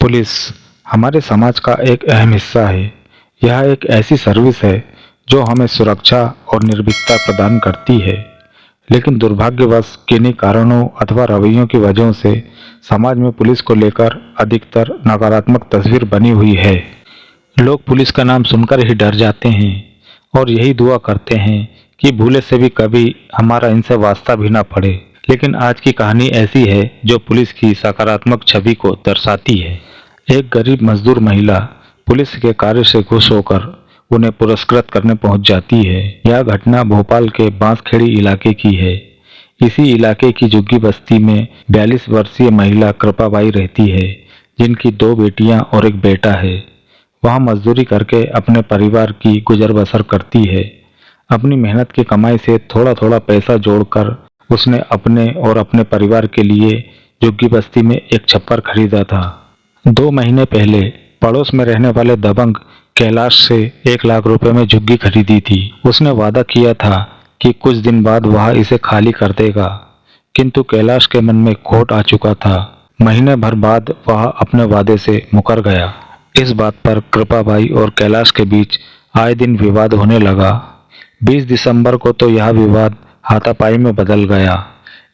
Police हमारे समाज का एक अहम हिस्सा है। यह एक ऐसी सर्विस है जो हमें सुरक्षा और निर्भीकता प्रदान करती है, लेकिन दुर्भाग्यवश किन्हीं कारणों अथवा रवैयों की वजह से समाज में पुलिस को लेकर अधिकतर नकारात्मक तस्वीर बनी हुई है। लोग पुलिस का नाम सुनकर ही डर जाते हैं और यही दुआ करते हैं कि भूले से भी कभी हमारा इनसे वास्ता भी ना पड़े। लेकिन आज की कहानी ऐसी है जो पुलिस की सकारात्मक छवि को दर्शाती है। एक गरीब मजदूर महिला पुलिस के कार्य से खुश होकर उन्हें पुरस्कृत करने पहुंच जाती है। यह घटना भोपाल के बांसखेड़ी इलाके की है। इसी इलाके की झुग्गी बस्ती में 42 वर्षीय महिला कृपाबाई रहती है, जिनकी 2 बेटियां और एक बेटा है। वह मजदूरी करके अपने परिवार की गुजर बसर करती है। अपनी मेहनत की कमाई से थोड़ा थोड़ा पैसा जोड़कर उसने अपने और अपने परिवार के लिए झुग्गी बस्ती में एक छप्पर खरीदा था। 2 महीने पहले पड़ोस में रहने वाले दबंग कैलाश से 1 लाख रुपए में झुग्गी खरीदी थी। उसने वादा किया था कि कुछ दिन बाद वह इसे खाली कर देगा, किंतु कैलाश के मन में खोट आ चुका था। महीने भर बाद वह अपने वादे से मुकर गया। इस बात पर कृपाबाई और कैलाश के बीच आए दिन विवाद होने लगा। 20 दिसंबर को तो यह विवाद हाथापाई में बदल गया।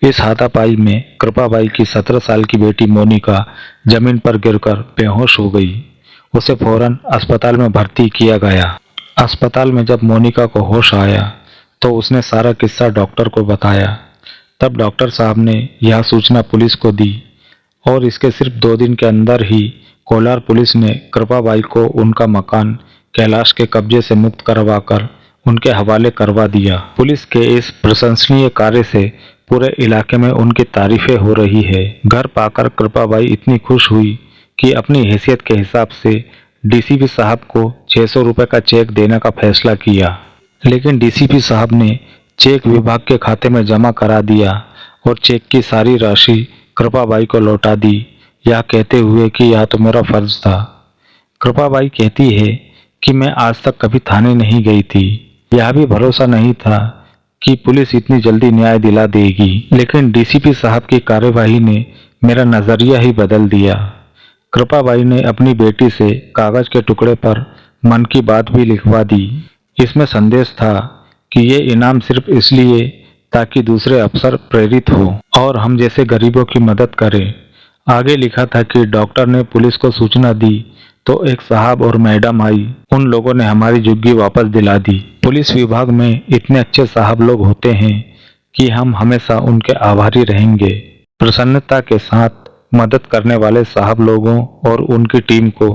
इस हाथापाई में कृपाबाई की 17 साल की बेटी मोनिका जमीन पर गिरकर बेहोश हो गई। उसे फौरन अस्पताल में भर्ती किया गया। अस्पताल में जब मोनिका को होश आया तो उसने सारा किस्सा डॉक्टर को बताया। तब डॉक्टर साहब ने यह सूचना पुलिस को दी और इसके सिर्फ 2 दिन के अंदर ही कोलार पुलिस ने कृपाबाई को उनका मकान कैलाश के कब्जे से मुक्त करवाकर उनके हवाले करवा दिया। पुलिस के इस प्रशंसनीय कार्य से पूरे इलाके में उनकी तारीफें हो रही है। घर पाकर कृपाबाई इतनी खुश हुई कि अपनी हैसियत के हिसाब से डीसीपी साहब को 600 रुपये का चेक देने का फैसला किया। लेकिन डीसीपी साहब ने चेक विभाग के खाते में जमा करा दिया और चेक की सारी राशि कृपाबाई को लौटा दी, यह कहते हुए कि यह तो मेरा फर्ज था। कृपाबाई कहती है कि मैं आज तक कभी थाने नहीं गई थी। यह भी भरोसा नहीं था कि पुलिस इतनी जल्दी न्याय दिला देगी, लेकिन डीसीपी साहब की कार्यवाही ने मेरा नजरिया ही बदल दिया। कृपाबाई ने अपनी बेटी से कागज के टुकड़े पर मन की बात भी लिखवा दी। इसमें संदेश था कि ये इनाम सिर्फ इसलिए ताकि दूसरे अफसर प्रेरित हो और हम जैसे गरीबों की मदद करें। आगे लिखा था कि डॉक्टर ने पुलिस को सूचना दी तो एक साहब और मैडम आई। उन लोगों ने हमारी झुग्गी वापस दिला दी। पुलिस विभाग में इतने अच्छे साहब लोग होते हैं कि हम हमेशा उनके आभारी रहेंगे। प्रसन्नता के साथ मदद करने वाले साहब लोगों और उनकी टीम को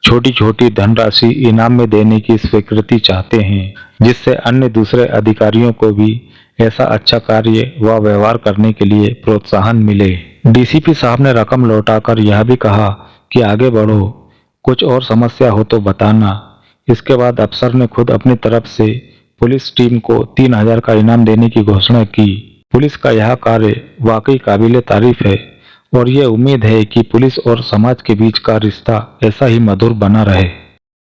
छोटी छोटी धनराशि इनाम में देने की स्वीकृति चाहते हैं, जिससे अन्य दूसरे अधिकारियों को भी ऐसा अच्छा कार्य व व्यवहार करने के लिए प्रोत्साहन मिले। डीसीपी साहब ने रकम लौटाकर यह भी कहा कि आगे बढ़ो, कुछ और समस्या हो तो बताना। इसके बाद अफसर ने खुद अपनी तरफ से पुलिस टीम को 3000 का इनाम देने की घोषणा की। पुलिस का यह कार्य वाकई काबिले तारीफ है और ये उम्मीद है कि पुलिस और समाज के बीच का रिश्ता ऐसा ही मधुर बना रहे।